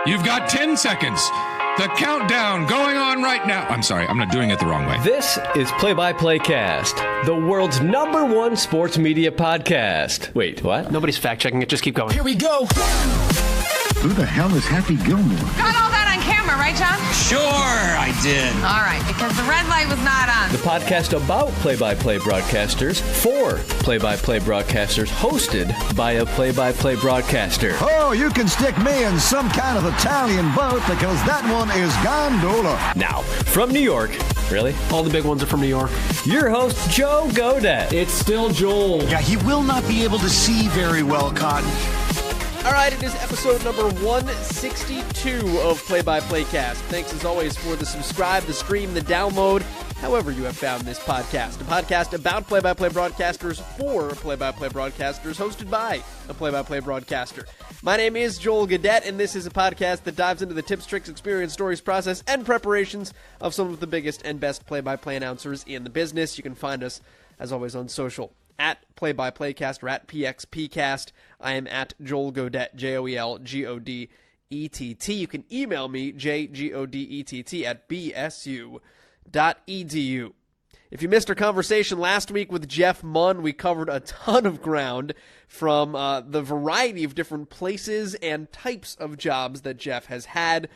You've got 10 seconds. The countdown going on right now. I'm sorry, I'm not doing it the wrong way. This is Play-by-Play Cast, the world's #1 sports media podcast. Wait, what? Nobody's fact-checking it. Just keep going. Here we go. Who the hell is Happy Gilmore? Got all that on camera, right, John? Sure, I did. All right, because the red light was not on. The podcast about play-by-play broadcasters for play-by-play broadcasters, hosted by a play-by-play broadcaster. Oh, you can stick me in some kind of Italian boat because that one is gondola. Now, from New York, really? All the big ones are from New York. Your host, Joe Godet. It's still Joel. Yeah, he will not be able to see very well, Cotton. All right, it is episode number 162 of Play-by-Play Cast. Thanks, as always, for the subscribe, the stream, the download, however you have found this podcast. A podcast about play-by-play broadcasters for play-by-play broadcasters, hosted by a play-by-play broadcaster. My name is Joel Godet, and this is a podcast that dives into the tips, tricks, experience, stories, process, and preparations of some of the biggest and best play-by-play announcers in the business. You can find us, as always, on social. At Play-by-Playcast or at PXPcast. I am at Joel Godet, JoelGodett. You can email me, jgodett at bsu.edu. If you missed our conversation last week with Jeff Munn, we covered a ton of ground from the variety of different places and types of jobs that Jeff has had,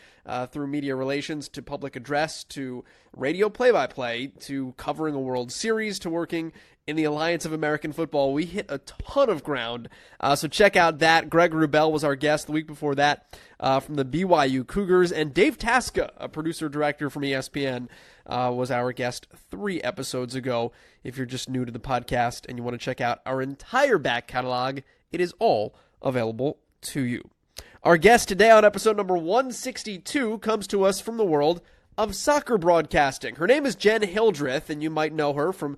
through media relations to public address to radio play-by-play to covering a World Series to working in the Alliance of American Football. We hit a ton of ground, so check out that. Greg Wrubell was our guest the week before that from the BYU Cougars, and Dave Tasca, a producer-director from ESPN, was our guest 3 episodes ago. If you're just new to the podcast and you want to check out our entire back catalog, it is all available to you. Our guest today on episode number 162 comes to us from the world of soccer broadcasting. Her name is Jenn Hildreth, and you might know her from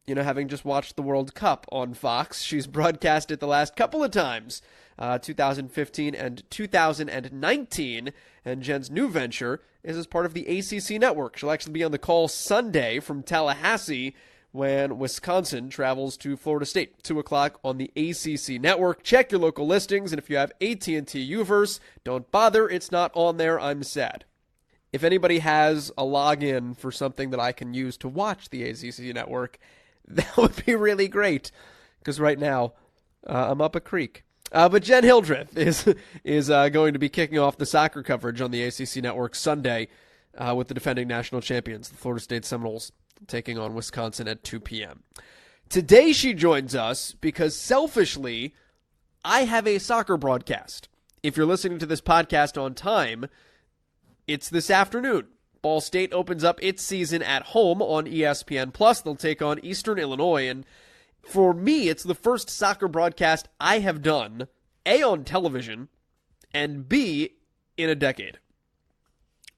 having just watched the World Cup on Fox. She's broadcast it the last couple of times, 2015 and 2019, and Jenn's new venture is as part of the ACC Network. She'll actually be on the call Sunday from Tallahassee when Wisconsin travels to Florida State, 2 o'clock on the ACC Network. Check your local listings, and if you have AT&T Uverse, don't bother, it's not on there, I'm sad. If anybody has a login for something that I can use to watch the ACC Network, that would be really great, because right now I'm up a creek. But Jenn Hildreth is going to be kicking off the soccer coverage on the ACC Network Sunday with the defending national champions, the Florida State Seminoles, taking on Wisconsin at 2 p.m. Today she joins us because, selfishly, I have a soccer broadcast. If you're listening to this podcast on time, it's this afternoon. Ball State opens up its season at home on ESPN+. They'll take on Eastern Illinois, and for me, it's the first soccer broadcast I have done, A, on television, and B, in a decade.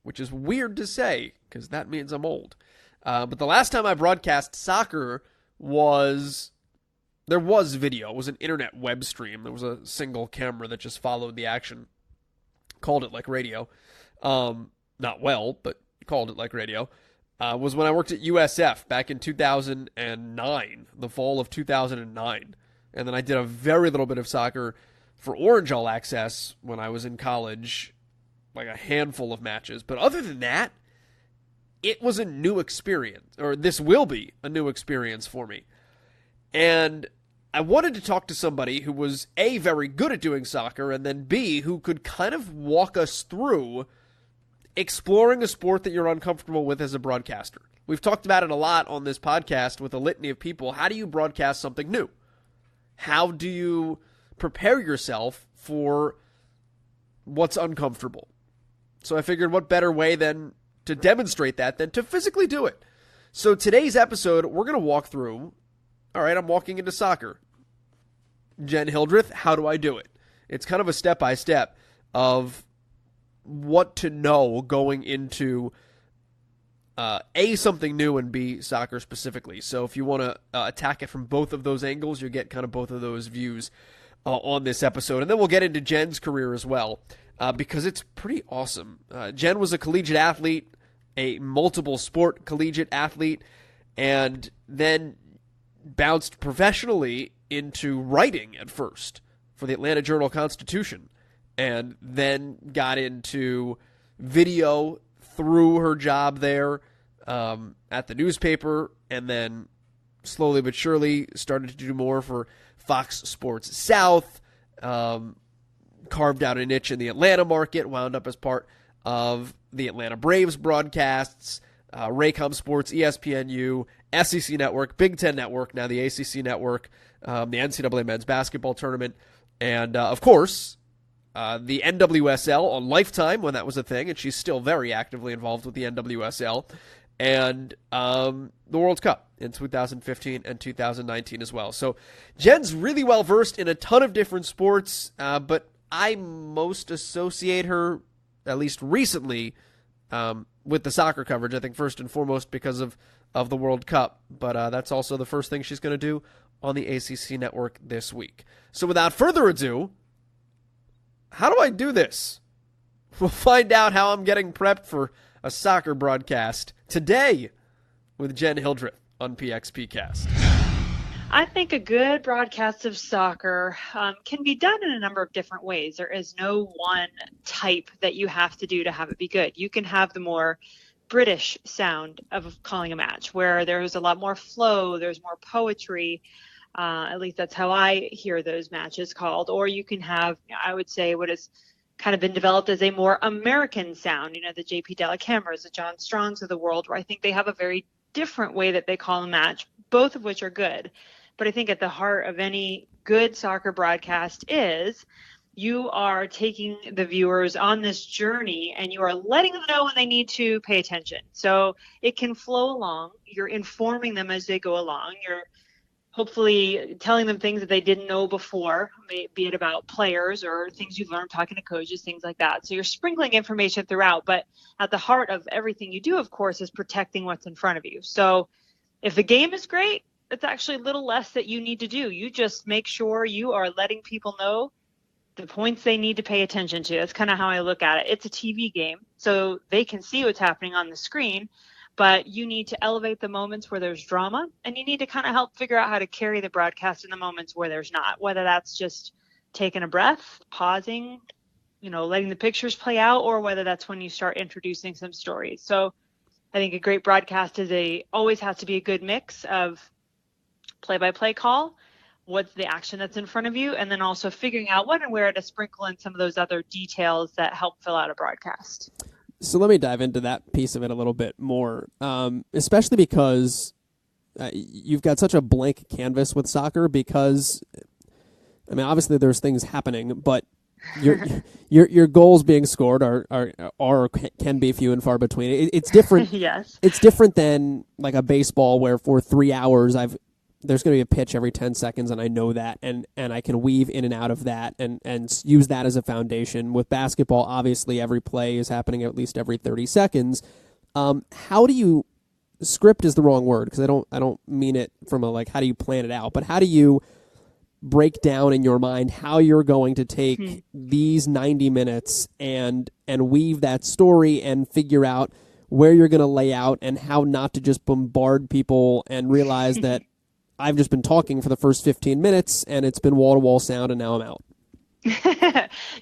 Which is weird to say, because that means I'm old. But the last time I broadcast soccer there was video. It was an internet web stream. There was a single camera that just followed the action. Called it like radio. Not well, but called it like radio. Was when I worked at USF back in 2009, the fall of 2009. And then I did a very little bit of soccer for Orange All Access when I was in college, like a handful of matches. But other than that, it was a new experience, or this will be a new experience for me. And I wanted to talk to somebody who was A, very good at doing soccer, and then B, who could kind of walk us through exploring a sport that you're uncomfortable with as a broadcaster. We've talked about it a lot on this podcast with a litany of people. How do you broadcast something new? How do you prepare yourself for what's uncomfortable? So I figured what better way than to demonstrate that than to physically do it. So today's episode, we're going to walk through, all right, I'm walking into soccer. Jenn Hildreth, how do I do it? It's kind of a step-by-step of what to know going into A, something new, and B, soccer specifically. So if you want to attack it from both of those angles, you get kind of both of those views on this episode. And then we'll get into Jenn's career as well, because it's pretty awesome. Jenn was a collegiate athlete, a multiple sport collegiate athlete, and then bounced professionally into writing at first for the Atlanta Journal-Constitution. and then got into video through her job there at the newspaper, and then slowly but surely started to do more for Fox Sports South, carved out a niche in the Atlanta market, wound up as part of the Atlanta Braves broadcasts, Raycom Sports, ESPNU, SEC Network, Big Ten Network, now the ACC Network, the NCAA men's basketball tournament, and of course, the NWSL on Lifetime when that was a thing, and she's still very actively involved with the NWSL, and the World Cup in 2015 and 2019 as well. So Jenn's really well versed in a ton of different sports, but I most associate her, at least recently, with the soccer coverage, I think first and foremost because of the World Cup, but that's also the first thing she's going to do on the ACC Network this week. So without further ado, how do I do this? We'll find out how I'm getting prepped for a soccer broadcast today with Jenn Hildreth on PXPcast. I think a good broadcast of soccer can be done in a number of different ways. There is no one type that you have to do to have it be good. You can have the more British sound of calling a match, where there's a lot more flow, there's more poetry. At least that's how I hear those matches called. Or you can have, I would say, what has kind of been developed as a more American sound, the J.P. Delacameras, the John Strongs of the world, where I think they have a very different way that they call a match, both of which are good. But I think at the heart of any good soccer broadcast is you are taking the viewers on this journey and you are letting them know when they need to pay attention. So it can flow along. You're informing them as they go along. You're hopefully telling them things that they didn't know before, be it about players or things you've learned talking to coaches, things like that. So you're sprinkling information throughout, but at the heart of everything you do, of course, is protecting what's in front of you. So if the game is great, it's actually a little less that you need to do. You just make sure you are letting people know the points they need to pay attention to. That's kind of how I look at it. It's a TV game, so they can see what's happening on the screen, but you need to elevate the moments where there's drama, and you need to kind of help figure out how to carry the broadcast in the moments where there's not, whether that's just taking a breath, pausing, letting the pictures play out, or whether that's when you start introducing some stories. So I think a great broadcast always has to be a good mix of play-by-play call, what's the action that's in front of you, and then also figuring out when and where to sprinkle in some of those other details that help fill out a broadcast. So let me dive into that piece of it a little bit more, especially because you've got such a blank canvas with soccer because, obviously there's things happening, but your goals being scored are can be few and far between. It's different. Yes. It's different than like a baseball where for 3 hours there's going to be a pitch every 10 seconds, and I know that, and I can weave in and out of that and use that as a foundation. With basketball, obviously, every play is happening at least every 30 seconds. How do you – script is the wrong word because I don't mean it from how do you plan it out, but how do you break down in your mind how you're going to take these 90 minutes and weave that story and figure out where you're going to lay out and how not to just bombard people and realize that I've just been talking for the first 15 minutes and it's been wall-to-wall sound and now I'm out.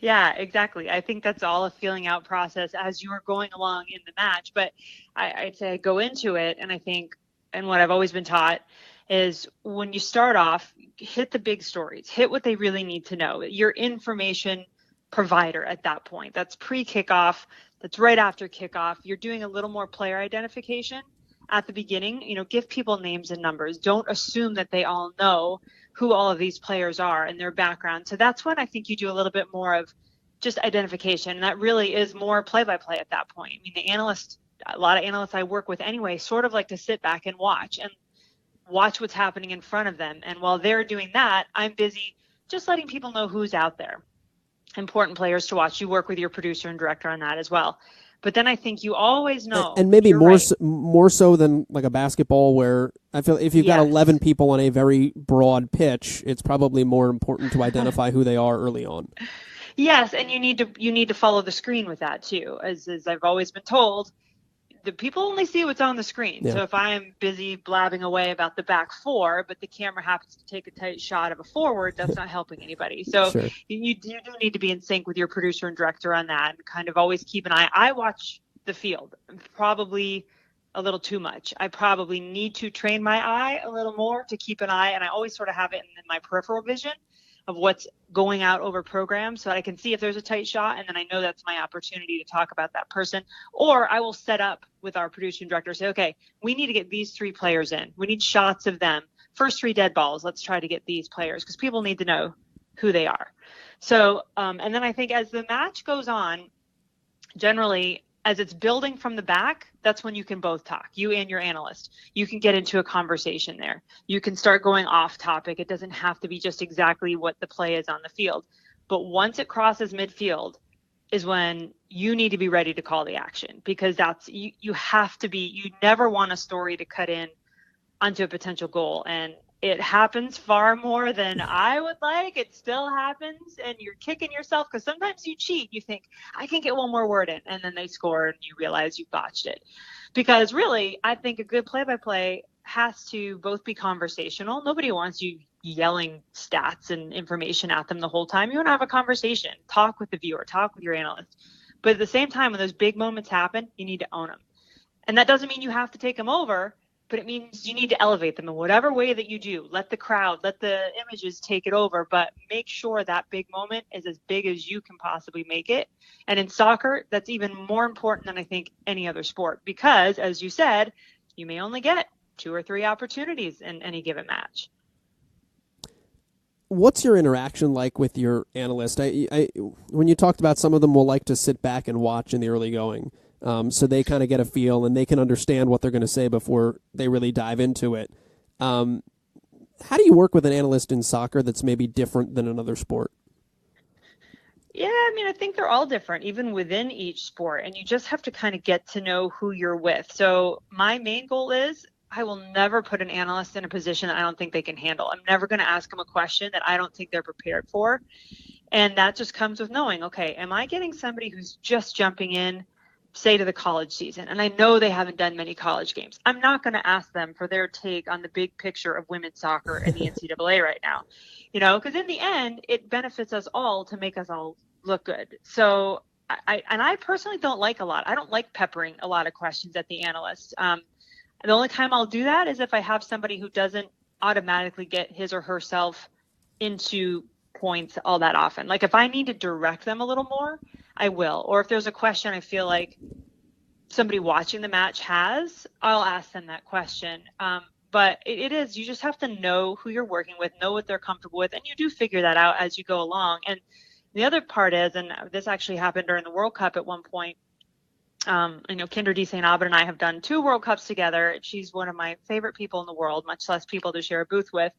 Yeah, exactly. I think that's all a feeling out process as you are going along in the match. But I'd say I go into it and I think, and what I've always been taught is when you start off, hit the big stories, hit what they really need to know. Your information provider at that point. That's pre-kickoff. That's right after kickoff. You're doing a little more player identification at the beginning. Give people names and numbers. Don't assume that they all know who all of these players are and their background. So that's when I think you do a little bit more of just identification. And that really is more play-by-play at that point. A lot of analysts I work with anyway, sort of like to sit back and watch what's happening in front of them. And while they're doing that, I'm busy just letting people know who's out there. Important players to watch. You work with your producer and director on that as well. But then I think you always know. And maybe more right. more so than like a basketball where I feel if you've got 11 people on a very broad pitch, it's probably more important to identify who they are early on. Yes, and you need to follow the screen with that too. As I've always been told, the people only see what's on the screen. Yeah. So if I'm busy blabbing away about the back four, but the camera happens to take a tight shot of a forward, that's not helping anybody. So Sure. you do need to be in sync with your producer and director on that, and kind of always keep an eye. I watch the field probably a little too much. I probably need to train my eye a little more to keep an eye, and I always sort of have it in my peripheral vision of what's going out over programs, so that I can see if there's a tight shot, and then I know that's my opportunity to talk about that person. Or I will set up with our producer and director, say, okay, we need to get these 3 players in. We need shots of them. First 3 dead balls, let's try to get these players, because people need to know who they are. So, and then I think as the match goes on, generally, as it's building from the back, that's when you can both talk, you and your analyst. You can get into a conversation there. You can start going off topic. It doesn't have to be just exactly what the play is on the field. But once it crosses midfield is when you need to be ready to call the action, because that's, you have to be, you never want a story to cut in onto a potential goal. And it happens far more than I would like. It still happens, and you're kicking yourself because sometimes you cheat. You think, I can get one more word in, and then they score, and you realize you botched it. Because really, I think a good play-by-play has to both be conversational. Nobody wants you yelling stats and information at them the whole time. You want to have a conversation, talk with the viewer, talk with your analyst. But at the same time, when those big moments happen, you need to own them. And that doesn't mean you have to take them over, but it means you need to elevate them in whatever way that you do. Let the crowd, let the images take it over, but make sure that big moment is as big as you can possibly make it. And in soccer, that's even more important than I think any other sport, because as you said, you may only get 2 or 3 opportunities in any given match. What's your interaction like with your analyst? When you talked about some of them will like to sit back and watch in the early going. So they kind of get a feel and they can understand what they're going to say before they really dive into it. How do you work with an analyst in soccer that's maybe different than another sport? Yeah, I mean, I think they're all different, even within each sport, and you just have to kind of get to know who you're with. So my main goal is I will never put an analyst in a position that I don't think they can handle. I'm never going to ask them a question that I don't think they're prepared for. And that just comes with knowing, okay, am I getting somebody who's just jumping in, say, to the college season, and I know they haven't done many college games? I'm not going to ask them for their take on the big picture of women's soccer in the NCAA right now, because in the end, it benefits us all to make us all look good. So I personally don't like I don't like peppering a lot of questions at the analyst. The only time I'll do that is if I have somebody who doesn't automatically get his or herself into points all that often. Like if I need to direct them a little more, I will. Or if there's a question I feel like somebody watching the match has, I'll ask them that question. But it is, you just have to know who you're working with, know what they're comfortable with, and you do figure that out as you go along. And the other part is, and this actually happened during the World Cup at one point, I know Kinder D. St. Aubin and I have done 2 World Cups together. She's one of my favorite people in the world, much less people to share a booth with.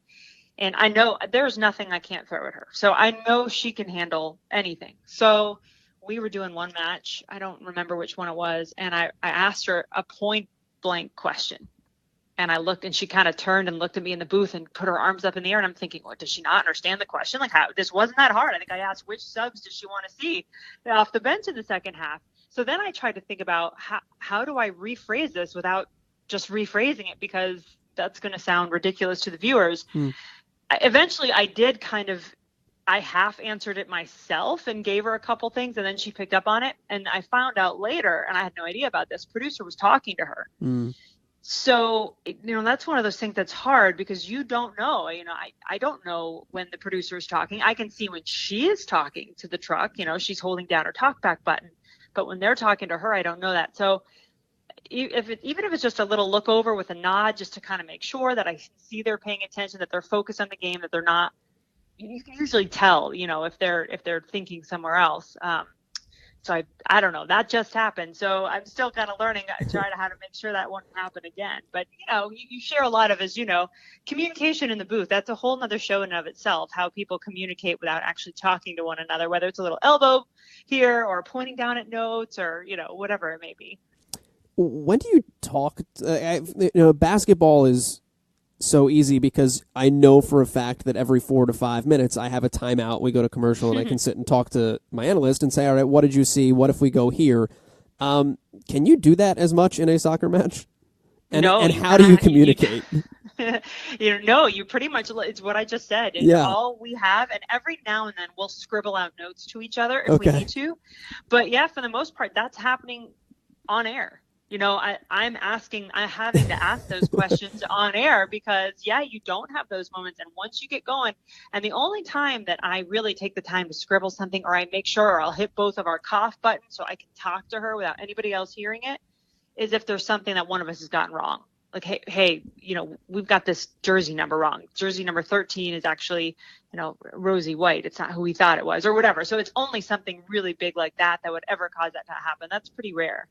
And I know there's nothing I can't throw at her. So I know she can handle anything. So we were doing one match. I don't remember which one it was. And I asked her a point blank question. And I looked, and she kind of turned and looked at me in the booth and put her arms up in the air. And I'm thinking, what, does she not understand the question? Like, how, this wasn't that hard. I think I asked, which subs does she want to see off the bench in the second half? So then I tried to think about how do I rephrase this without just rephrasing it, because that's going to sound ridiculous to the viewers. Eventually I did I half answered it myself and gave her a couple things, and then she picked up on it. And I found out later, and I had no idea about this, producer was talking to her. So, that's one of those things that's hard, because you don't know, I don't know when the producer is talking. I can see when she is talking to the truck, she's holding down her talkback button, but when they're talking to her, I don't know that. So even if it's just a little look over with a nod, just to kind of make sure that I see they're paying attention, that they're focused on the game, that they're not, you can usually tell, if they're thinking somewhere else. So I don't know, that just happened. So I'm still kind of learning, trying how to make sure that won't happen again. But, you share a lot of, as communication in the booth. That's a whole nother show in and of itself, how people communicate without actually talking to one another, whether it's a little elbow here or pointing down at notes or, whatever it may be. When do you talk? Basketball is so easy because I know for a fact that every 4 to 5 minutes I have a timeout. We go to commercial and I can sit and talk to my analyst and say, all right, what did you see? What if we go here? Can you do that as much in a soccer match? And, No, and you how do you cannot. communicate? No, you pretty much, it's what I just said. It's Yeah. all we have. And every now and then we'll scribble out notes to each other if Okay. we need to. But yeah, for the most part, that's happening on air. I'm having to ask those questions on air because, yeah, you don't have those moments. And once you get going, and the only time that I really take the time to scribble something, or I make sure, or I'll hit both of our cough buttons so I can talk to her without anybody else hearing it, is if there's something that one of us has gotten wrong. Like, hey, we've got this jersey number wrong. Jersey number 13 is actually, rosy white. It's not who we thought it was, or whatever. So it's only something really big like that would ever cause that to happen. That's pretty rare.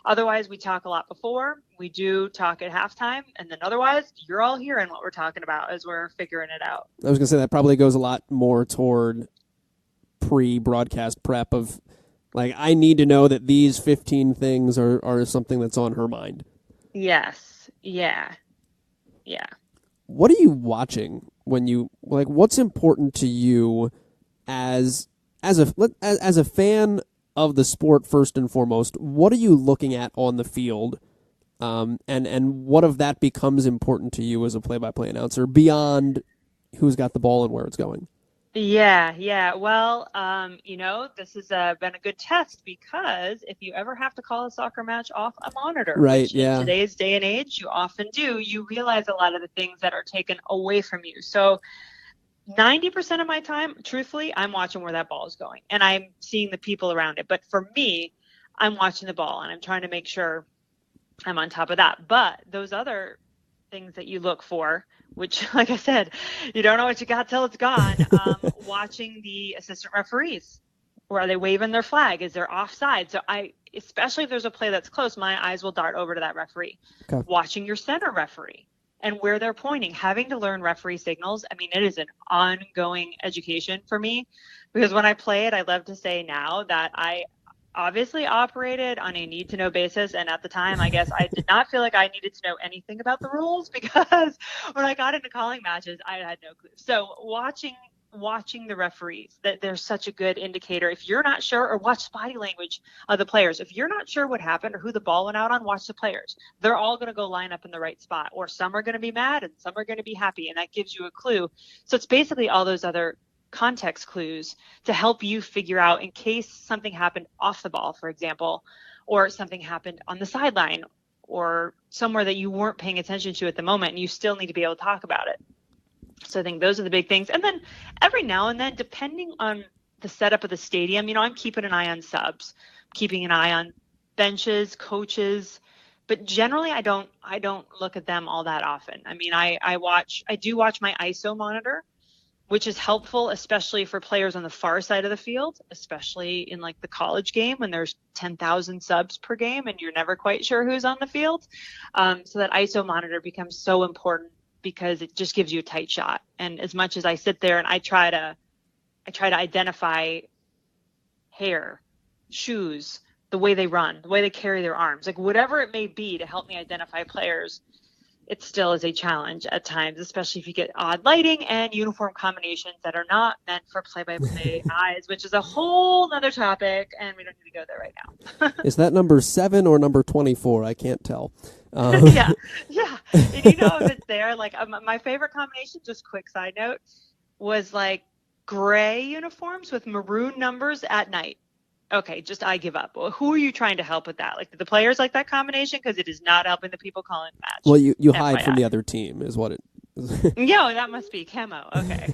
Otherwise, we talk a lot before. We do talk at halftime. And then otherwise, you're all hearing what we're talking about as we're figuring it out. I was going to say that probably goes a lot more toward pre-broadcast prep of, like, I need to know that these 15 things are something that's on her mind. Yes. Yeah. Yeah. What are you watching when you, like, what's important to you as a fan of the sport first and foremost? What are you looking at on the field? And what of that becomes important to you as a play-by-play announcer beyond who's got the ball and where it's going? Yeah. Well, this has been a good test because if you ever have to call a soccer match off a monitor, right? Which Yeah. in today's day and age, you often do, you realize a lot of the things that are taken away from you. So 90% of my time, truthfully, I'm watching where that ball is going and I'm seeing the people around it. But for me, I'm watching the ball and I'm trying to make sure I'm on top of that. But those other things that you look for, which, like I said, you don't know what you got till it's gone. Watching the assistant referees, or are they waving their flag? Is there offside? So especially if there's a play that's close, my eyes will dart over to that referee. Okay. Watching your center referee and where they're pointing, having to learn referee signals. I mean, it is an ongoing education for me because when I play it, I love to say now that I obviously operated on a need to know basis. And at the time, I guess I did not feel like I needed to know anything about the rules because when I got into calling matches, I had no clue. So watching the referees, that they're such a good indicator. If you're not sure, or watch body language of the players. If you're not sure what happened or who the ball went out on, watch the players. They're all going to go line up in the right spot, or some are going to be mad and some are going to be happy. And that gives you a clue. So it's basically all those other context clues to help you figure out in case something happened off the ball, for example, or something happened on the sideline or somewhere that you weren't paying attention to at the moment, and you still need to be able to talk about it. So I think those are the big things. And then every now and then, depending on the setup of the stadium, I'm keeping an eye on subs, keeping an eye on benches, coaches, but generally I don't look at them all that often. I mean, I do watch my ISO monitor, which is helpful, especially for players on the far side of the field, especially in like the college game when there's 10,000 subs per game and you're never quite sure who's on the field. So that ISO monitor becomes so important because it just gives you a tight shot. And as much as I sit there and I try to identify hair, shoes, the way they run, the way they carry their arms, like whatever it may be to help me identify players, it still is a challenge at times, especially if you get odd lighting and uniform combinations that are not meant for play-by-play eyes, which is a whole other topic, and we don't need to go there right now. Is that number 7 or number 24? I can't tell. Yeah. And if it's there, like my favorite combination, just quick side note, was like gray uniforms with maroon numbers at night. Okay, I give up. Well, who are you trying to help with that? Like, do the players like that combination? Because it is not helping the people calling the match. Well, you hide from the other team is what it is. Yeah, that must be camo. Okay.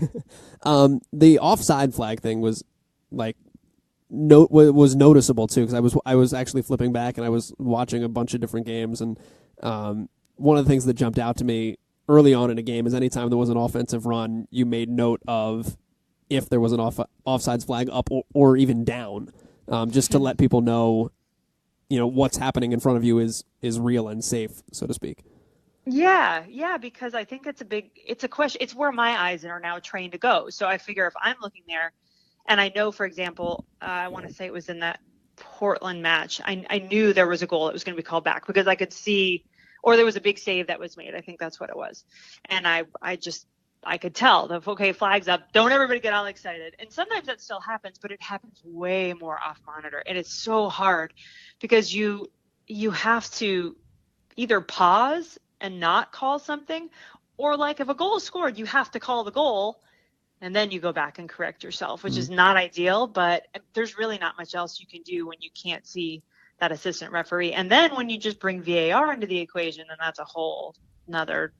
The offside flag thing was like was noticeable too, because I was actually flipping back and I was watching a bunch of different games, and one of the things that jumped out to me early on in a game is anytime there was an offensive run, you made note of if there was an offsides flag up or even down. Just to let people know, what's happening in front of you is real and safe, so to speak. Yeah, because I think it's a question. It's where my eyes are now trained to go. So I figure if I'm looking there, and I know, for example, I want to say it was in that Portland match, I knew there was a goal that was going to be called back because I could see, or there was a big save that was made. I think that's what it was. And I could tell that, okay, flag's up. Don't everybody get all excited. And sometimes that still happens, but it happens way more off monitor. And it's so hard because you have to either pause and not call something, or like if a goal is scored, you have to call the goal and then you go back and correct yourself, which is not ideal, but there's really not much else you can do when you can't see that assistant referee. And then when you just bring VAR into the equation, then that's a whole another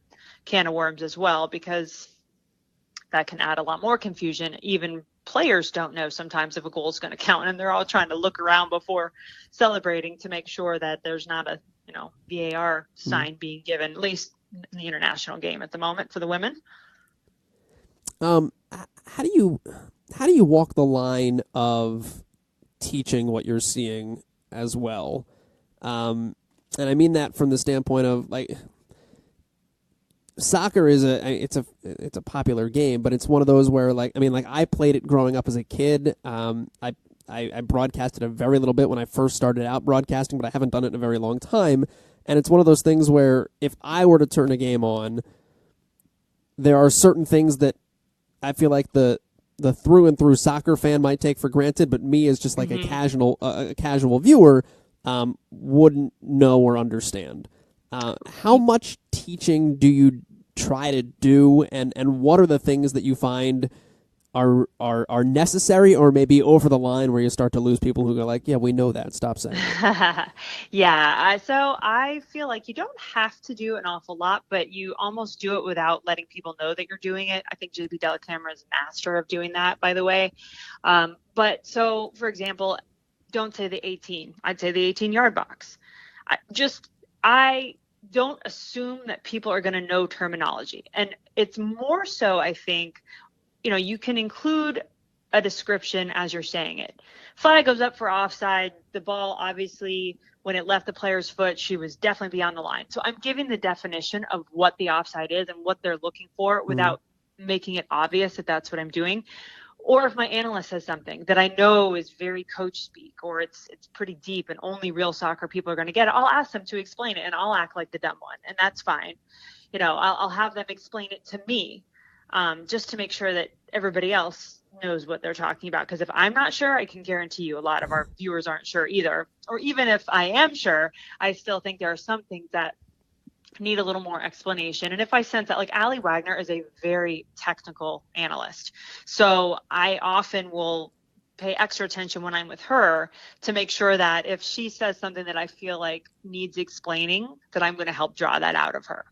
can of worms as well, because that can add a lot more confusion. Even players don't know sometimes if a goal is going to count, and they're all trying to look around before celebrating to make sure that there's not a VAR sign being given, at least in the international game at the moment for the women. How do you walk the line of teaching what you're seeing as well? And I mean that from the standpoint of, like, soccer is it's a popular game, but it's one of those where, like, I played it growing up as a kid. I broadcasted a very little bit when I first started out broadcasting, but I haven't done it in a very long time. And it's one of those things where if I were to turn a game on, there are certain things that I feel like the through and through soccer fan might take for granted, but me as just like a casual viewer wouldn't know or understand. How much teaching do you try to do, and what are the things that you find are necessary, or maybe over the line where you start to lose people who go like, yeah, we know that, stop saying it. Yeah, so I feel like you don't have to do an awful lot, but you almost do it without letting people know that you're doing it. I think JB Delacamera is a master of doing that, by the way. But so, for example, don't say the 18. I'd say the 18-yard box. I don't assume that people are going to know terminology. And it's more so, I think, you can include a description as you're saying it. Flag goes up for offside. The ball, obviously, when it left the player's foot, she was definitely beyond the line. So I'm giving the definition of what the offside is and what they're looking for without making it obvious that that's what I'm doing. Or if my analyst says something that I know is very coach speak, or it's pretty deep and only real soccer people are going to get it, I'll ask them to explain it, and I'll act like the dumb one, and that's fine. I'll have them explain it to me, just to make sure that everybody else knows what they're talking about. Because if I'm not sure, I can guarantee you a lot of our viewers aren't sure either. Or even if I am sure, I still think there are some things that need a little more explanation. And if I sense that, like, Ali Wagner is a very technical analyst, so I often will pay extra attention when I'm with her to make sure that if she says something that I feel like needs explaining, that I'm going to help draw that out of her.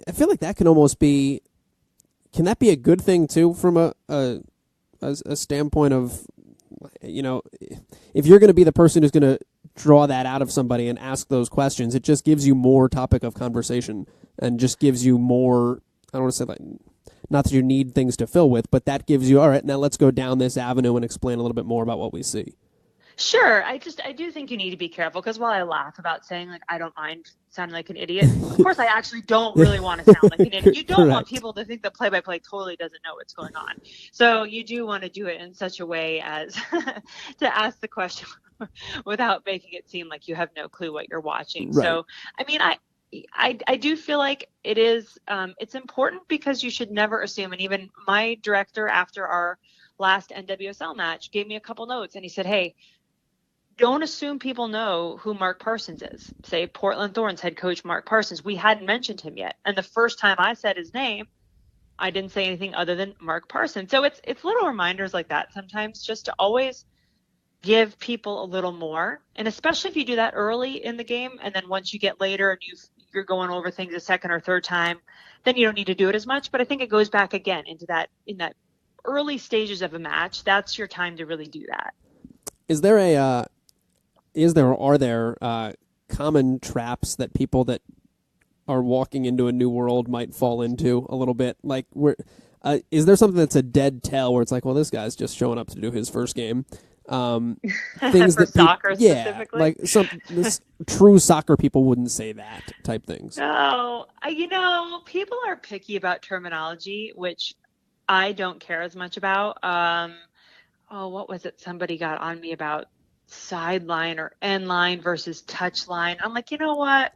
I feel like that can almost be, can that be a good thing too, from a standpoint of, if you're going to be the person who's going to draw that out of somebody and ask those questions, it just gives you more topic of conversation and just gives you more, I don't want to say, like, not that you need things to fill with, but that gives you, all right, now let's go down this avenue and explain a little bit more about what we see. Sure. I do think you need to be careful, because while I laugh about saying, like, I don't mind sounding like an idiot, of course I actually don't really want to sound like an idiot. You don't want people to think that play-by-play totally doesn't know what's going on. So you do want to do it in such a way as to ask the question without making it seem like you have no clue what you're watching. Right. So, I do feel like it is, it's important, because you should never assume. And even my director, after our last NWSL match, gave me a couple notes, and he said, hey, don't assume people know who Mark Parsons is. Say Portland Thorns head coach Mark Parsons. We hadn't mentioned him yet. And the first time I said his name, I didn't say anything other than Mark Parsons. So it's little reminders like that sometimes, just to always give people a little more. And especially if you do that early in the game, and then once you get later and you're going over things a second or third time, then you don't need to do it as much. But I think it goes back again into that, in that early stages of a match, that's your time to really do that. Are there common traps that people that are walking into a new world might fall into a little bit? Like, is there something that's a dead tell where it's like, well, this guy's just showing up to do his first game? Things for that soccer specifically? like this true soccer people wouldn't say that type things. No, people are picky about terminology, which I don't care as much about. What was it? Somebody got on me about sideline or end line versus touch line. I'm like, you know what?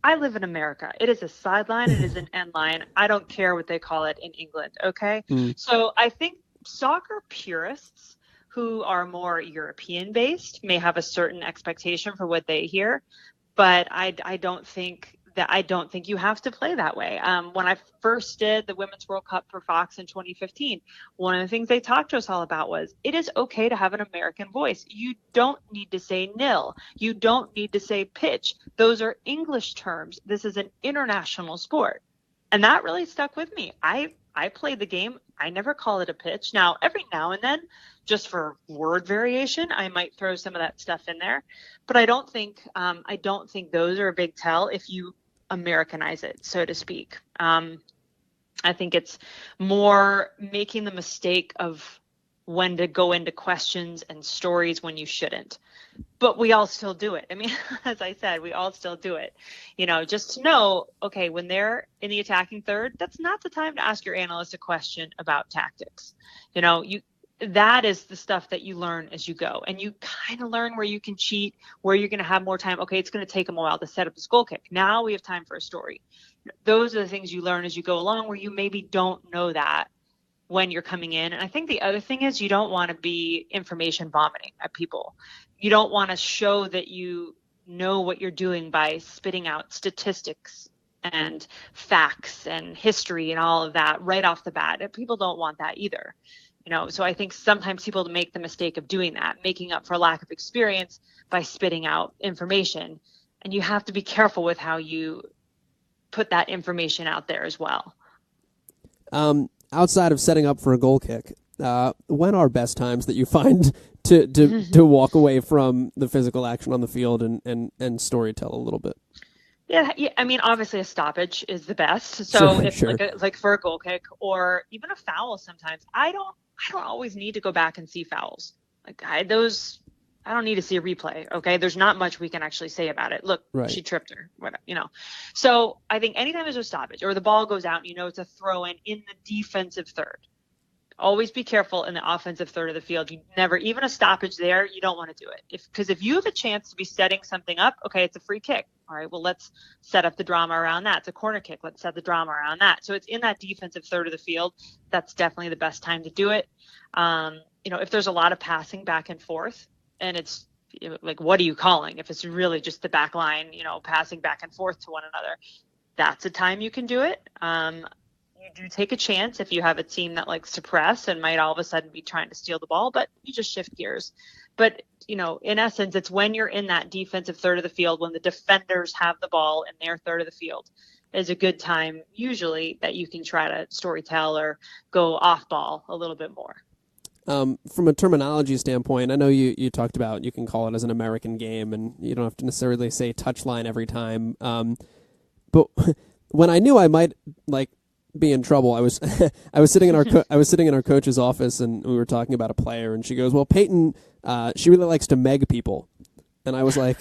I live in America. It is a sideline. It is an end line. I don't care what they call it in England. Okay. So I think soccer purists who are more European based may have a certain expectation for what they hear, but I don't think you have to play that way. When I first did the Women's World Cup for Fox in 2015, one of the things they talked to us all about was it is okay to have an American voice. You don't need to say nil. You don't need to say pitch. Those are English terms. This is an international sport. And that really stuck with me. I played the game. I never call it a pitch. Now, every now and then, just for word variation, I might throw some of that stuff in there. But I don't think those are a big tell if you Americanize it, so to speak. I think it's more making the mistake of when to go into questions and stories when you shouldn't. But we all still do it. I mean, as I said, we all still do it. Just to know, okay, when they're in the attacking third, that's not the time to ask your analyst a question about tactics. That is the stuff that you learn as you go. And you kind of learn where you can cheat, where you're going to have more time. Okay, it's going to take them a while to set up this goal kick. Now we have time for a story. Those are the things you learn as you go along, where you maybe don't know that when you're coming in. And I think the other thing is you don't want to be information vomiting at people. You don't want to show that you know what you're doing by spitting out statistics and facts and history and all of that right off the bat. People don't want that either. So I think sometimes people make the mistake of doing that, making up for lack of experience by spitting out information. And you have to be careful with how you put that information out there as well. Outside of setting up for a goal kick, when are best times that you find to walk away from the physical action on the field and storytell a little bit? Yeah. I mean, obviously a stoppage is the best. So if sure. like for a goal kick or even a foul, sometimes I don't always need to go back and see fouls. I don't need to see a replay. Okay. There's not much we can actually say about it. Look, right. She tripped her, whatever, So I think anytime there's a stoppage or the ball goes out, it's a throw in the defensive third. Always be careful in the offensive third of the field. You never, even a stoppage there, you don't want to do it. Because if you have a chance to be setting something up, okay, it's a free kick. All right, well, let's set up the drama around that. It's a corner kick. Let's set the drama around that. So it's in that defensive third of the field. That's definitely the best time to do it. If there's a lot of passing back and forth and it's like, what are you calling? If it's really just the back line, passing back and forth to one another, that's a time you can do it. You do take a chance if you have a team that likes to press and might all of a sudden be trying to steal the ball, but you just shift gears. But, in essence, it's when you're in that defensive third of the field, when the defenders have the ball in their third of the field, is a good time usually that you can try to storytell or go off ball a little bit more. From a terminology standpoint, I know you talked about you can call it as an American game and you don't have to necessarily say touchline every time. But when I knew I might be in trouble, I was sitting in our coach's office and we were talking about a player and she goes, well, Peyton, she really likes to meg people. And I was like,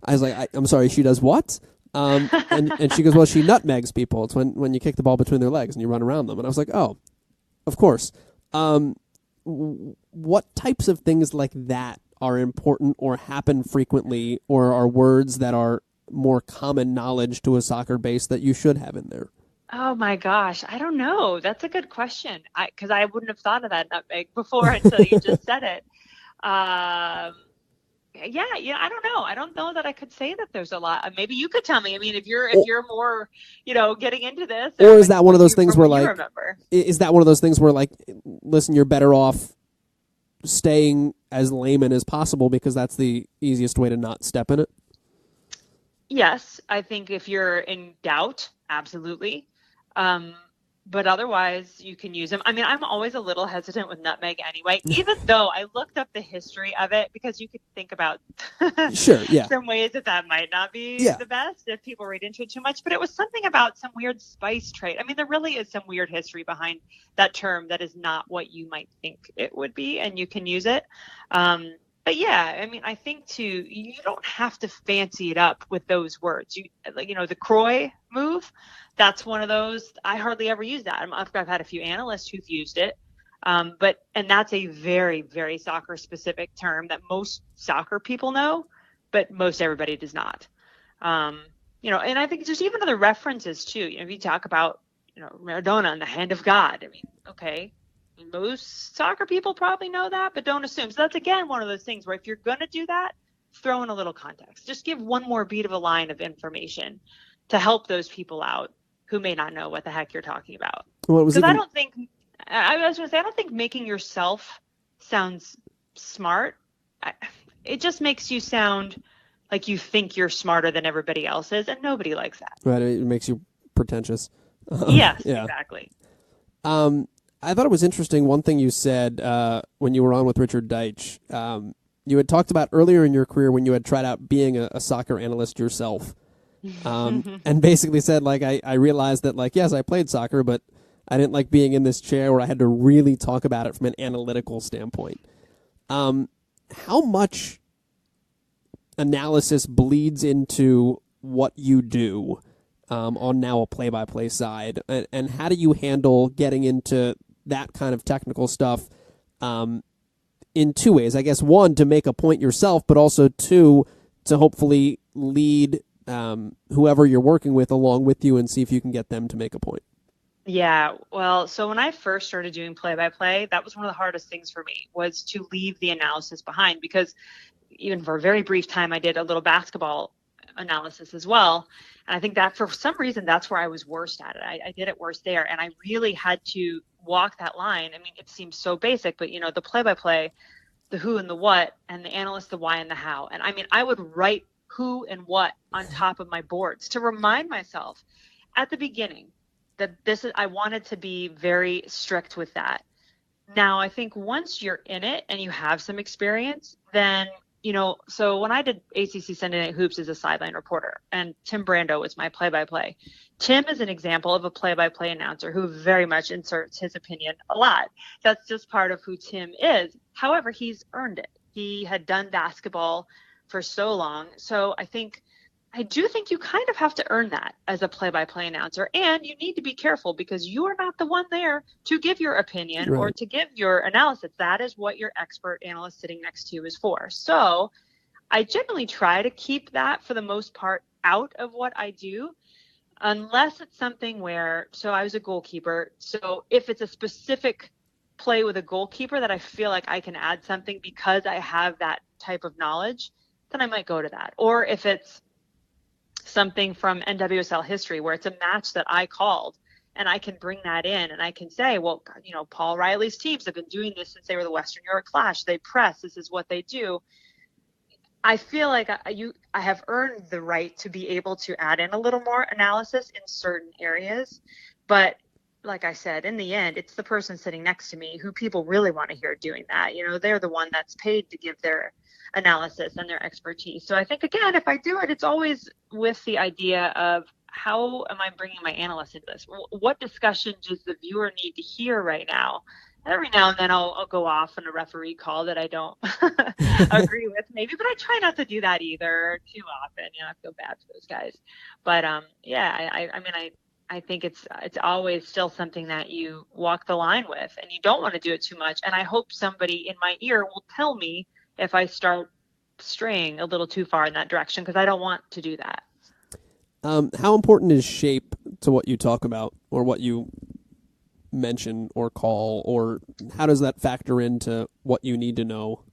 I'm sorry, she does what? And she goes, well, she nutmegs people. It's when you kick the ball between their legs and you run around them. And I was like, oh, of course. What types of things like that are important or happen frequently or are words that are more common knowledge to a soccer base that you should have in there? Oh my gosh, I don't know. That's a good question. Because I wouldn't have thought of that nutmeg before until you just said it. I don't know. I don't know that I could say that there's a lot. Maybe you could tell me. I mean, if you're more, getting into this, or is that one of those things where is that one of those things where listen, you're better off staying as layman as possible because that's the easiest way to not step in it? Yes, I think if you're in doubt, absolutely. But otherwise, you can use them. I mean, I'm always a little hesitant with nutmeg anyway, even though I looked up the history of it because you could think about sure, yeah. some ways that might not be the best if people read into it too much. But it was something about some weird spice trait. I mean, there really is some weird history behind that term that is not what you might think it would be, and you can use it. But yeah, I mean, I think too, you don't have to fancy it up with those words. The Croy move, that's one of those. I hardly ever use that. I've had a few analysts who've used it, and that's a very, very soccer specific term that most soccer people know, but most everybody does not. And I think there's even other references too. If you talk about, Maradona and the hand of God, I mean, okay. most soccer people probably know that, but don't assume. So that's, again, one of those things where if you're going to do that, throw in a little context. Just give one more beat of a line of information to help those people out who may not know what the heck you're talking about. Because I was going to say, I don't think making yourself sounds smart. It just makes you sound like you think you're smarter than everybody else is, and nobody likes that. Right, it makes you pretentious. Yes, yeah. Exactly. I thought it was interesting, one thing you said when you were on with Richard Deitch. You had talked about earlier in your career when you had tried out being a soccer analyst yourself. And basically said, like, I realized that, like, yes, I played soccer, but I didn't like being in this chair where I had to really talk about it from an analytical standpoint. How much analysis bleeds into what you do on now a play-by-play side, and how do you handle getting into that kind of technical stuff in two ways? I guess, one, to make a point yourself, but also two, to hopefully lead whoever you're working with along with you and see if you can get them to make a point. Yeah, well, so when I first started doing play-by-play, that was one of the hardest things for me, was to leave the analysis behind, because even for a very brief time, I did a little basketball analysis as well. And I think that for some reason, that's where I was worst at it. I did it worst there. And I really had to walk that line. I mean, it seems so basic, but, the play-by-play, the who and the what, and the analyst, the why and the how. And I mean, I would write who and what on top of my boards to remind myself at the beginning that I wanted to be very strict with that. Now, I think once you're in it and you have some experience, then, so when I did ACC Sunday Night Hoops as a sideline reporter, and Tim Brando was my play-by-play. Tim is an example of a play-by-play announcer who very much inserts his opinion a lot. That's just part of who Tim is. However, he's earned it. He had done basketball for so long. So I do think you kind of have to earn that as a play-by-play announcer, and you need to be careful because you are not the one there to give your opinion or to give your analysis. That is what your expert analyst sitting next to you is for. So I generally try to keep that for the most part out of what I do, unless it's something where, so I was a goalkeeper. So if it's a specific play with a goalkeeper that I feel like I can add something because I have that type of knowledge, then I might go to that. Or if it's something from NWSL history where it's a match that I called and I can bring that in and I can say, well, Paul Riley's teams have been doing this since they were the Western Europe Clash. They press. This is what they do. I feel like I have earned the right to be able to add in a little more analysis in certain areas. But like I said, in the end, it's the person sitting next to me who people really want to hear doing that. They're the one that's paid to give their analysis and their expertise. So I think, again, if I do it, it's always with the idea of how am I bringing my analyst into this? What discussion does the viewer need to hear right now? Every now and then I'll go off on a referee call that I don't agree with maybe, but I try not to do that either too often. I feel bad for those guys. But I think it's always still something that you walk the line with, and you don't want to do it too much. And I hope somebody in my ear will tell me if I start straying a little too far in that direction, because I don't want to do that. How important is shape to what you talk about or what you mention or call, or how does that factor into what you need to know?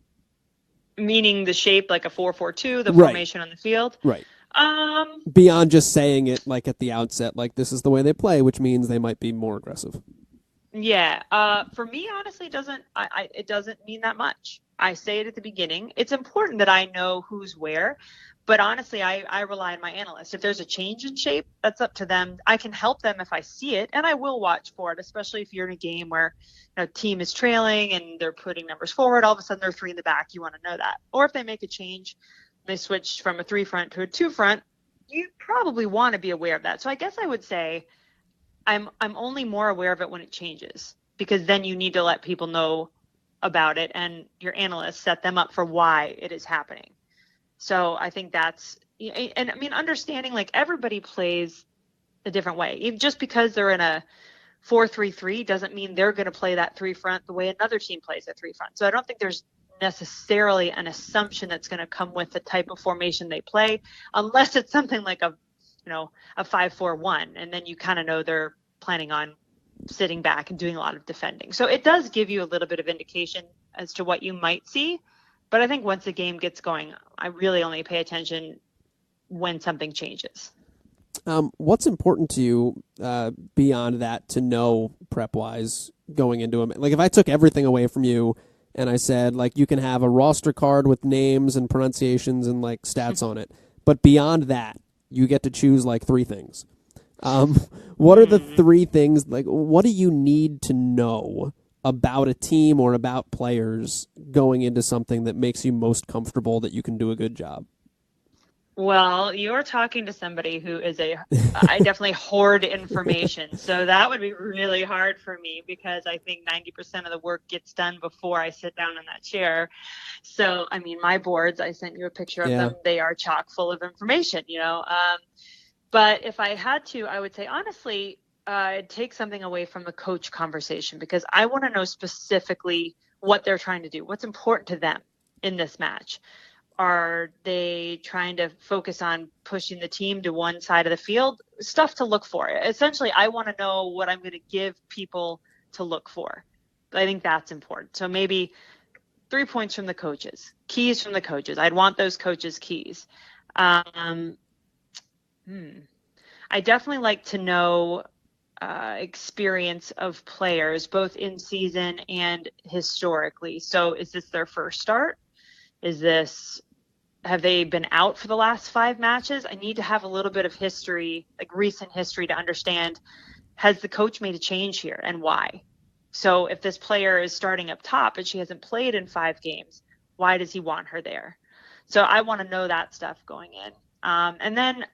Meaning the shape, like a 4-4-2, the formation on the field? Right. Beyond just saying it like at the outset, like this is the way they play, which means they might be more aggressive. Yeah. For me, honestly, it doesn't mean that much. I say it at the beginning. It's important that I know who's where, but honestly, I rely on my analysts. If there's a change in shape, that's up to them. I can help them if I see it, and I will watch for it, especially if you're in a game where a team is trailing and they're putting numbers forward. All of a sudden, they're 3 in the back. You want to know that. Or if they make a change, they switch from a 3 front to a 2 front, you probably want to be aware of that. So I guess I would say I'm only more aware of it when it changes, because then you need to let people know about it, and your analysts set them up for why it is happening. So I think that's, and I mean, understanding like everybody plays a different way. Even just because they're in a 4-3-3 doesn't mean they're going to play that 3 front the way another team plays a 3 front. So I don't think there's necessarily an assumption that's going to come with the type of formation they play, unless it's something like a 5-4-1, and then you kind of know they're planning on sitting back and doing a lot of defending. So it does give you a little bit of indication as to what you might see. But I think once the game gets going, I really only pay attention when something changes. What's important to you beyond that to know prep-wise going into them? Like if I took everything away from you and I said, like, you can have a roster card with names and pronunciations and, like, stats on it, but beyond that, you get to choose, like, 3 things. What are the 3 things, like, what do you need to know about a team or about players going into something that makes you most comfortable that you can do a good job? Well, you're talking to somebody who is I definitely hoard information. So that would be really hard for me because I think 90% of the work gets done before I sit down in that chair. So, I mean, my boards, I sent you a picture of them. They are chock full of information, but if I had to, I would say, honestly, take something away from the coach conversation because I want to know specifically what they're trying to do, what's important to them in this match. Are they trying to focus on pushing the team to one side of the field? Stuff to look for. Essentially, I want to know what I'm going to give people to look for. I think that's important. So maybe 3 points from the coaches, keys from the coaches. I'd want those coaches' keys. I definitely like to know experience of players, both in season and historically. So is this their first start? Have they been out for the last 5 matches? I need to have a little bit of history, like recent history, to understand, has the coach made a change here and why? So if this player is starting up top and she hasn't played in 5 games, why does he want her there? So I want to know that stuff going in. And then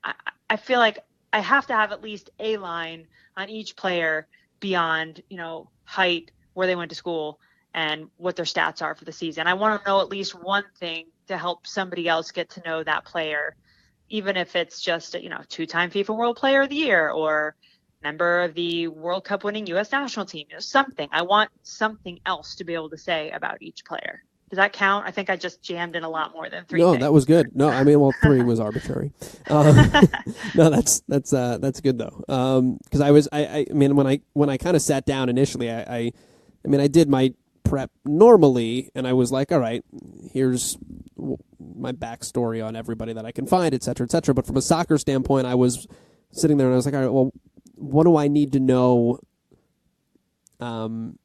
I feel like I have to have at least a line on each player beyond, height, where they went to school, and what their stats are for the season. I want to know at least one thing to help somebody else get to know that player, even if it's just a 2-time FIFA World Player of the Year or member of the World Cup winning U.S. national team. Something. I want something else to be able to say about each player. Does that count? I think I just jammed in a lot more than 3 No, things. that was good. No, I mean, well, 3 was arbitrary. No, that's good though. Because I mean, when I kind of sat down initially, I did my prep normally, and I was like, all right, here's my backstory on everybody that I can find, et cetera, et cetera. But from a soccer standpoint, I was sitting there and I was like, all right, well, what do I need to know from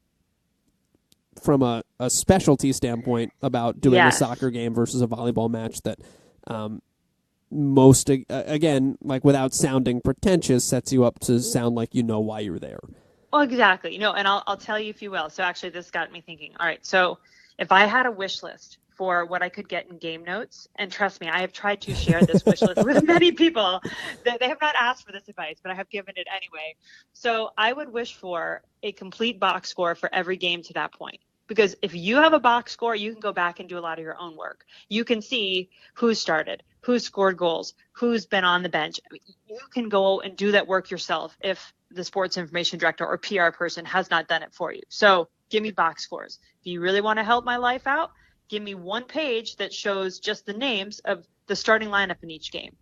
a specialty standpoint about doing a soccer game versus a volleyball match that again, like without sounding pretentious, sets you up to sound like you know why you're there. Well, exactly. And I'll tell you if you will. So actually this got me thinking, all right, so if I had a wish list for what I could get in game notes, and trust me, I have tried to share this wish list with many people. They have not asked for this advice, but I have given it anyway. So I would wish for a complete box score for every game to that point. Because if you have a box score, you can go back and do a lot of your own work. You can see who started, who scored goals, who's been on the bench. You can go and do that work yourself if the sports information director or PR person has not done it for you. So give me box scores. If you really want to help my life out, give me 1 page that shows just the names of the starting lineup in each game.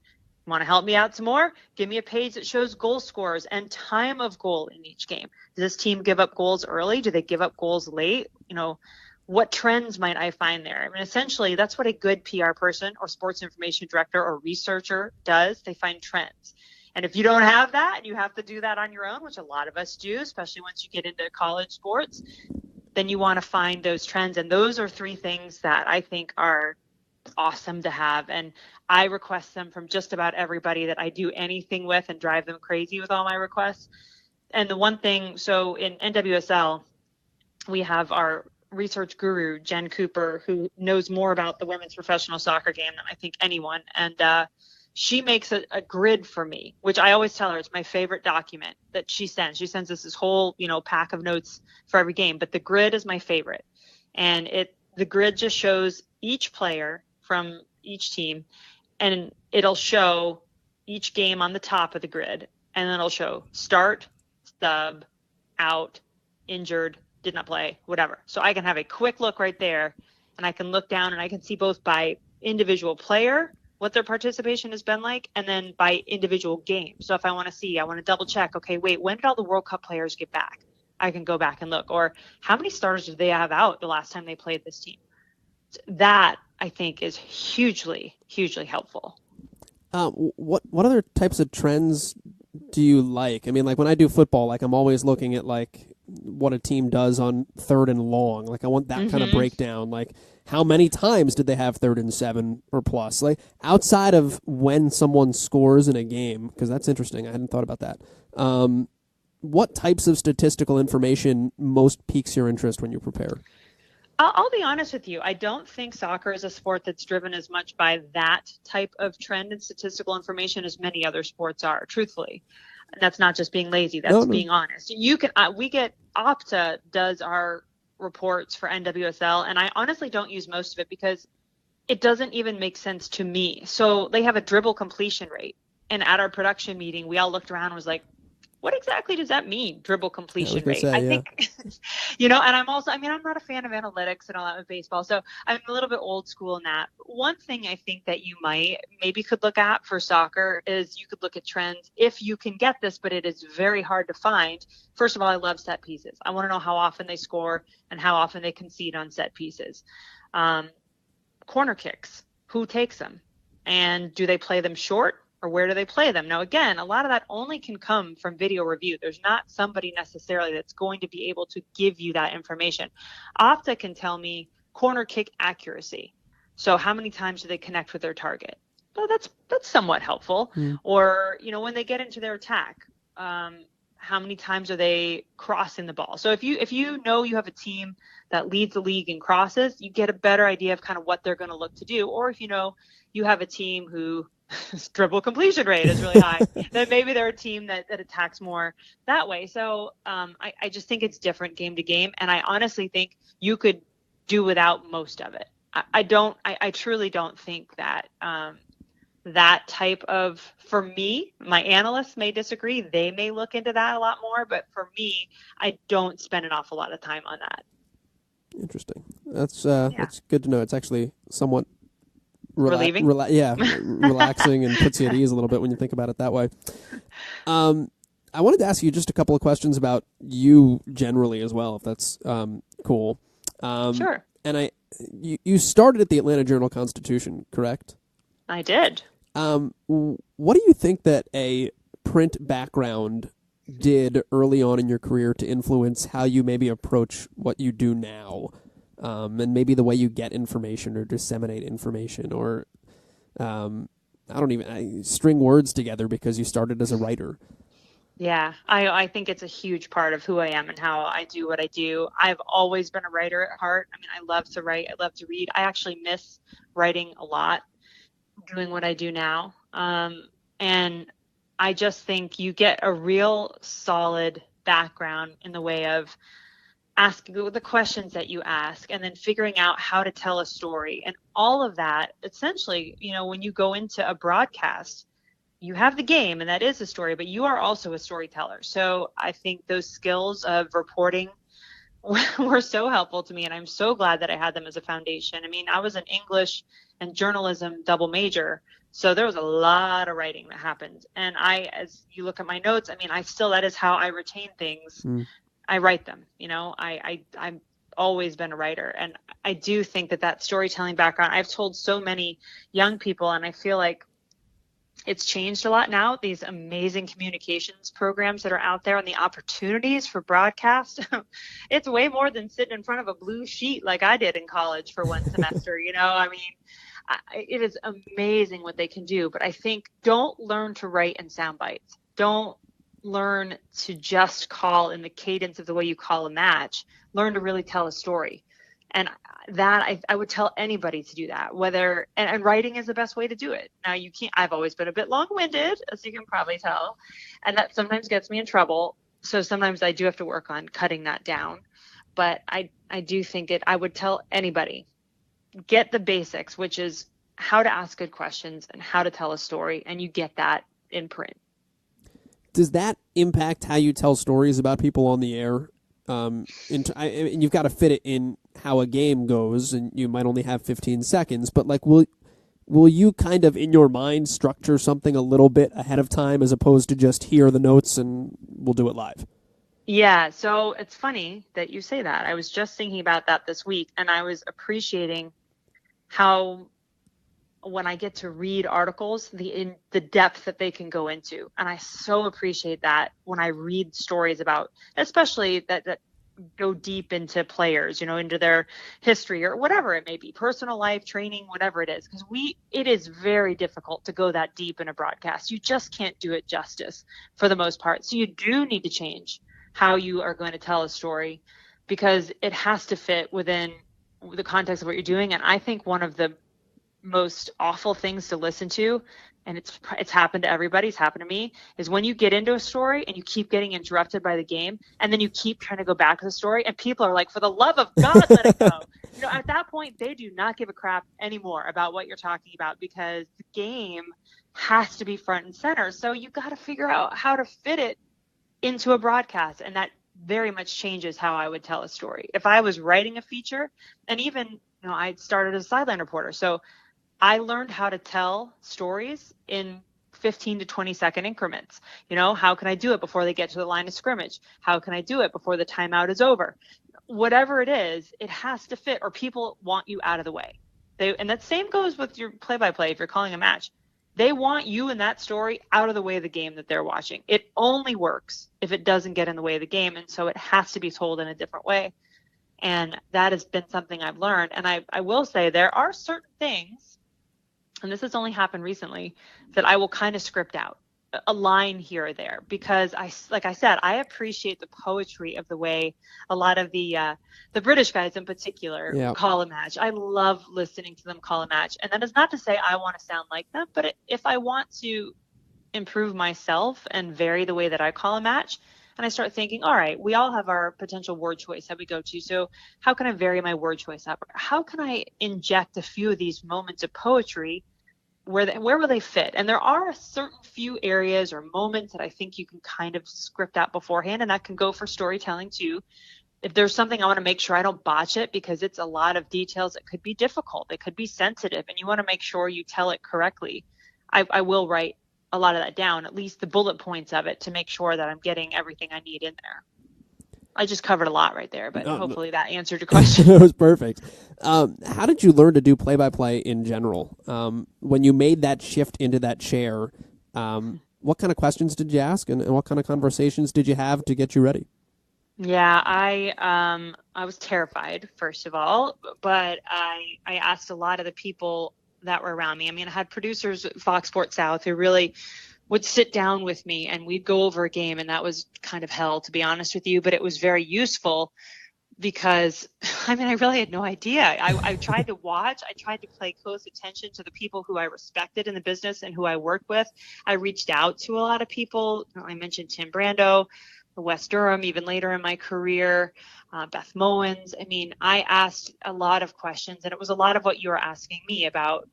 Want to help me out some more? Give me a page that shows goal scorers and time of goal in each game. Does this team give up goals early? Do they give up goals late? What trends might I find there? I mean, essentially, that's what a good PR person or sports information director or researcher does. They find trends. And if you don't have that and you have to do that on your own, which a lot of us do, especially once you get into college sports, then you want to find those trends. And those are 3 things that I think are awesome to have. And I request them from just about everybody that I do anything with and drive them crazy with all my requests. And the one thing, so in NWSL, we have our research guru, Jen Cooper, who knows more about the women's professional soccer game than I think anyone. And she makes a grid for me, which I always tell her it's my favorite document that she sends. She sends us this whole, pack of notes for every game, but the grid is my favorite. And the grid just shows each player from each team, and it'll show each game on the top of the grid, and then it'll show start, sub, out, injured, did not play, whatever. So I can have a quick look right there, and I can look down and I can see both by individual player what their participation has been like, and then by individual game. So if I want to double check, okay, wait, when did all the World Cup players get back? I can go back and look. Or how many starters did they have out the last time they played this team? That, I think, is hugely, hugely helpful. What other types of trends do you like? I mean, like when I do football, like I'm always looking at like what a team does on 3rd and long. Like I want that kind of breakdown. Like how many times did they have 3rd and 7 or plus? Like outside of when someone scores in a game, because that's interesting. I hadn't thought about that. What types of statistical information most piques your interest when you prepare? I'll be honest with you. I don't think soccer is a sport that's driven as much by that type of trend and statistical information as many other sports are, truthfully. And that's not just being lazy. That's being honest. You can, Opta does our reports for NWSL, and I honestly don't use most of it because it doesn't even make sense to me. So they have a dribble completion rate. And at our production meeting, we all looked around and was like, what exactly does that mean, dribble completion rate? I think, and I'm not a fan of analytics and all that with baseball, so I'm a little bit old school in that. One thing I think that you maybe could look at for soccer is you could look at trends if you can get this, but it is very hard to find. First of all, I love set pieces. I want to know how often they score and how often they concede on set pieces. Corner kicks, who takes them? And do they play them short? Or where do they play them? Now, again, a lot of that only can come from video review. There's not somebody necessarily that's going to be able to give you that information. Opta can tell me corner kick accuracy. So how many times do they connect with their target? Well, that's somewhat helpful. Or, when they get into their attack, how many times are they crossing the ball? So if you know you have a team that leads the league in crosses, you get a better idea of kind of what they're going to look to do. Or if you have a team who dribble completion rate is really high, then maybe they're a team that attacks more that way. So I just think it's different game to game, and I honestly think you could do without most of it. I truly don't think that that type of, for me, my analysts may disagree. They may look into that a lot more, but for me, I don't spend an awful lot of time on that. Interesting. That's good to know. It's actually somewhat relieving. Relaxing and puts you at ease a little bit when you think about it that way. I wanted to ask you just a couple of questions about you generally as well, if that's cool. Sure. And you started at the Atlanta Journal-Constitution, correct? I did. What do you think that a print background did early on in your career to influence how you maybe approach what you do now? And maybe the way you get information or disseminate information, or string words together because you started as a writer. Yeah, I think it's a huge part of who I am and how I do what I do. I've always been a writer at heart. I mean, I love to write. I love to read. I actually miss writing a lot, doing what I do now. And I just think you get a real solid background in the way of asking the questions that you ask and then figuring out how to tell a story. And all of that, essentially, when you go into a broadcast, you have the game and that is a story, but you are also a storyteller. So I think those skills of reporting were so helpful to me, and I'm so glad that I had them as a foundation. I mean, I was an English and journalism double major, so there was a lot of writing that happened. And as you look at my notes, I mean, that is how I retain things. I write them, I've always been a writer. And I do think that storytelling background, I've told so many young people, and I feel like it's changed a lot now. These amazing communications programs that are out there and the opportunities for broadcast, it's way more than sitting in front of a blue sheet like I did in college for one semester. I mean, it is amazing what they can do. But I think don't learn to write in sound bites. Don't learn to just call in the cadence of the way you call a match. Learn to really tell a story. And that I would tell anybody to do that, and writing is the best way to do it. Now I've always been a bit long-winded, as you can probably tell, and that sometimes gets me in trouble. So sometimes I do have to work on cutting that down, but I do think I would tell anybody, get the basics, which is how to ask good questions and how to tell a story. And you get that in print. Does that impact how you tell stories about people on the air? You've got to fit it in how a game goes, and you might only have 15 seconds, but will you kind of in your mind structure something a little bit ahead of time as opposed to just hear the notes and we'll do it live? Yeah, so it's funny that you say that. I was just thinking about that this week, and I was appreciating how when I get to read articles, the depth that they can go into. And I so appreciate that when I read stories about, especially that go deep into players, into their history or whatever it may be, personal life, training, whatever it is. Because it is very difficult to go that deep in a broadcast. You just can't do it justice for the most part. So you do need to change how you are going to tell a story, because it has to fit within the context of what you're doing. And I think one of the most awful things to listen to, and it's happened to everybody, it's happened to me, is when you get into a story and you keep getting interrupted by the game, and then you keep trying to go back to the story, and people are like, for the love of God, let it go. At that point, they do not give a crap anymore about what you're talking about, because the game has to be front and center. So you got to figure out how to fit it into a broadcast, and that very much changes how I would tell a story. If I was writing a feature, and even, I started as a sideline reporter, so I learned how to tell stories in 15 to 20 second increments. How can I do it before they get to the line of scrimmage? How can I do it before the timeout is over? Whatever it is, it has to fit, or people want you out of the way. And that same goes with your play-by-play if you're calling a match. They want you in that story out of the way of the game that they're watching. It only works if it doesn't get in the way of the game, and so it has to be told in a different way. And that has been something I've learned. And I will say there are certain things, and this has only happened recently, that I will kind of script out a line here or there, because like I said, I appreciate the poetry of the way a lot of the British guys in particular call a match. I love listening to them call a match. And that is not to say I want to sound like them, but if I want to improve myself and vary the way that I call a match, and I start thinking, all right, we all have our potential word choice that we go to. So how can I vary my word choice up? How can I inject a few of these moments of poetry? Where will they fit? And there are a certain few areas or moments that I think you can kind of script out beforehand, and that can go for storytelling too. If there's something I want to make sure I don't botch it, because it's a lot of details, it could be difficult, it could be sensitive, and you want to make sure you tell it correctly. I will write a lot of that down, at least the bullet points of it, to make sure that I'm getting everything I need in there. I just covered a lot right there, but hopefully that answered your question. It was perfect. How did you learn to do play-by-play in general? When you made that shift into that chair, what kind of questions did you ask, and what kind of conversations did you have to get you ready? Yeah, I was terrified, first of all, but I asked a lot of the people that were around me. I mean, I had producers at Fox Sports South who really would sit down with me, and we'd go over a game, and that was kind of hell, to be honest with you, but it was very useful because, I really had no idea. I tried to watch. I tried to pay close attention to the people who I respected in the business and who I worked with. I reached out to a lot of people. I mentioned Tim Brando, Wes Durham, even later in my career, Beth Mowens. I asked a lot of questions, and it was a lot of what you were asking me about,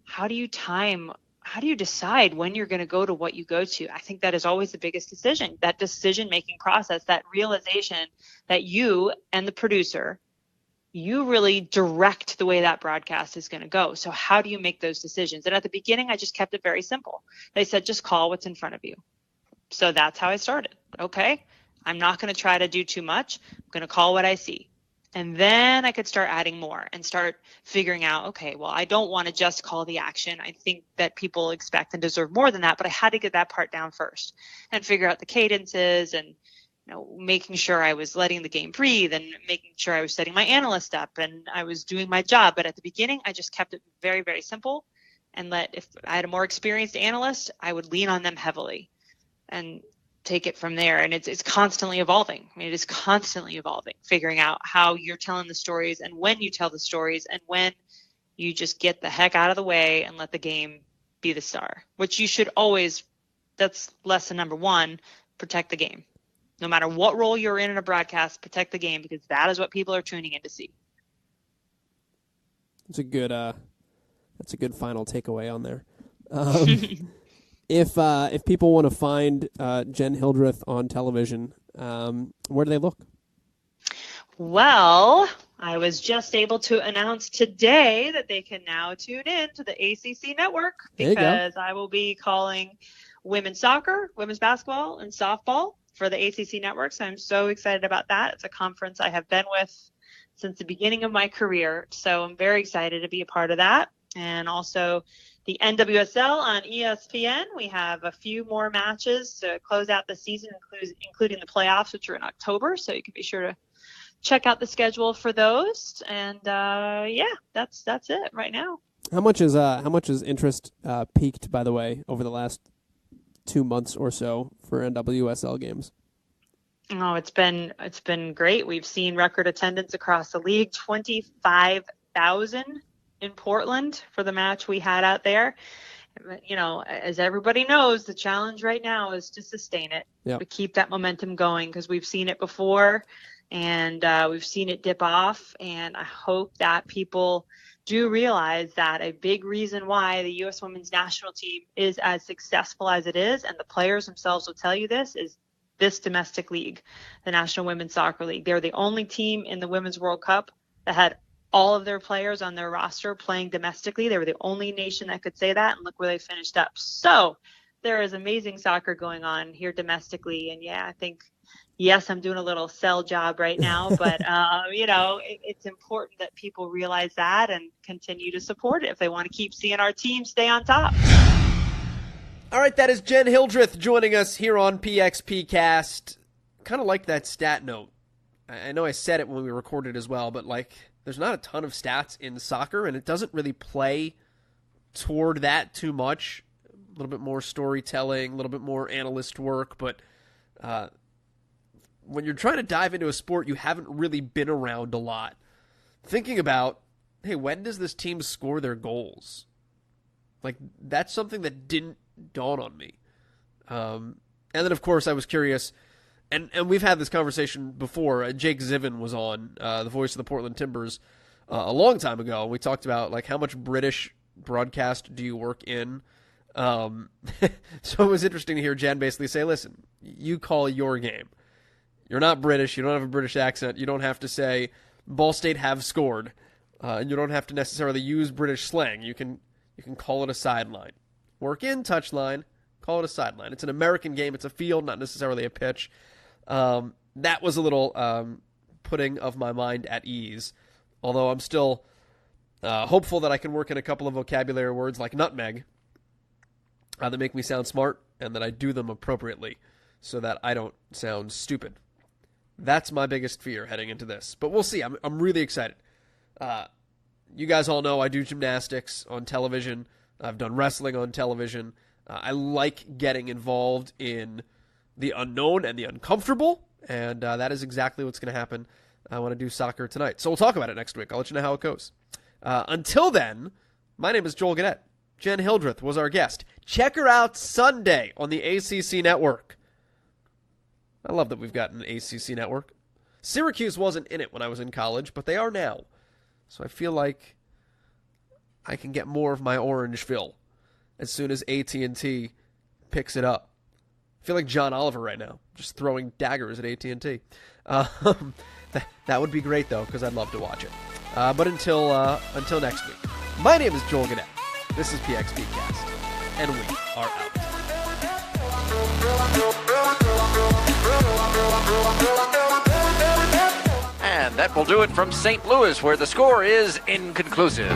how do you decide when you're going to go to what you go to? I think that is always the biggest decision, that decision-making process, that realization that you and the producer, you really direct the way that broadcast is going to go. So how do you make those decisions? And at the beginning, I just kept it very simple. They said, just call what's in front of you. So that's how I started. Okay, I'm not going to try to do too much. I'm going to call what I see. And then I could start adding more and start figuring out, okay, well, I don't want to just call the action. I think that people expect and deserve more than that, but I had to get that part down first and figure out the cadences and making sure I was letting the game breathe and making sure I was setting my analyst up and I was doing my job. But at the beginning, I just kept it very, very simple, and if I had a more experienced analyst, I would lean on them heavily and take it from there. And it's constantly evolving. It is constantly evolving, figuring out how you're telling the stories and when you tell the stories and when you just get the heck out of the way and let the game be the star, which you should always, that's lesson number one, protect the game. No matter what role you're in a broadcast, protect the game, because that is what people are tuning in to see. That's a good final takeaway on there. If people want to find Jenn Hildreth on television, where do they look? Well, I was just able to announce today that they can now tune in to the ACC Network, because I will be calling women's soccer, women's basketball, and softball for the ACC Network. So I'm so excited about that. It's a conference I have been with since the beginning of my career. So I'm very excited to be a part of that. And also the NWSL on ESPN. We have a few more matches to close out the season, including the playoffs, which are in October. So you can be sure to check out the schedule for those. And that's it right now. How much is interest peaked, by the way, over the last 2 months or so for NWSL games? Oh, it's been great. We've seen record attendance across the league, 25,000 in Portland for the match we had out there. You know, as everybody knows, the challenge right now is to sustain it, to keep that momentum going, because we've seen it before and we've seen it dip off. And I hope that people do realize that a big reason why the U.S. women's national team is as successful as it is, and the players themselves will tell you this, is this domestic league, the National Women's Soccer League. They're the only team in the Women's World Cup that had all of their players on their roster playing domestically. They were the only nation that could say that, and look where they finished up. So there is amazing soccer going on here domestically, and I think, yes, I'm doing a little sell job right now, but, it's important that people realize that and continue to support it if they want to keep seeing our team stay on top. All right, that is Jenn Hildreth joining us here on PXP Cast. Kind of like that stat note. I know I said it when we recorded as well, but there's not a ton of stats in soccer, and it doesn't really play toward that too much. A little bit more storytelling, a little bit more analyst work, but when you're trying to dive into a sport you haven't really been around a lot, thinking about, hey, when does this team score their goals? That's something that didn't dawn on me. And then, of course, I was curious, and we've had this conversation before. Jake Ziven was on, the voice of the Portland Timbers, a long time ago. We talked about, how much British broadcast do you work in? So it was interesting to hear Jen basically say, listen, you call your game. You're not British. You don't have a British accent. You don't have to say, Ball State have scored. And you don't have to necessarily use British slang. You can call it a sideline. Work in touchline, call it a sideline. It's an American game. It's a field, not necessarily a pitch. That was a little putting of my mind at ease, although I'm still hopeful that I can work in a couple of vocabulary words like nutmeg that make me sound smart, and that I do them appropriately so that I don't sound stupid. That's my biggest fear heading into this. But we'll see. I'm really excited. You guys all know I do gymnastics on television. I've done wrestling on television. I like getting involved in the unknown and the uncomfortable, and that is exactly what's going to happen when I do soccer tonight. So we'll talk about it next week. I'll let you know how it goes. Until then, my name is Joel Gannett. Jenn Hildreth was our guest. Check her out Sunday on the ACC Network. I love that we've got an ACC Network. Syracuse wasn't in it when I was in college, but they are now. So I feel like I can get more of my orange fill as soon as AT&T picks it up. I feel like John Oliver right now, just throwing daggers at AT&T. That would be great, though, because I'd love to watch it. But until next week, my name is Joel Gannett. This is PXP Cast, and we are out. And that will do it from St. Louis, where the score is inconclusive.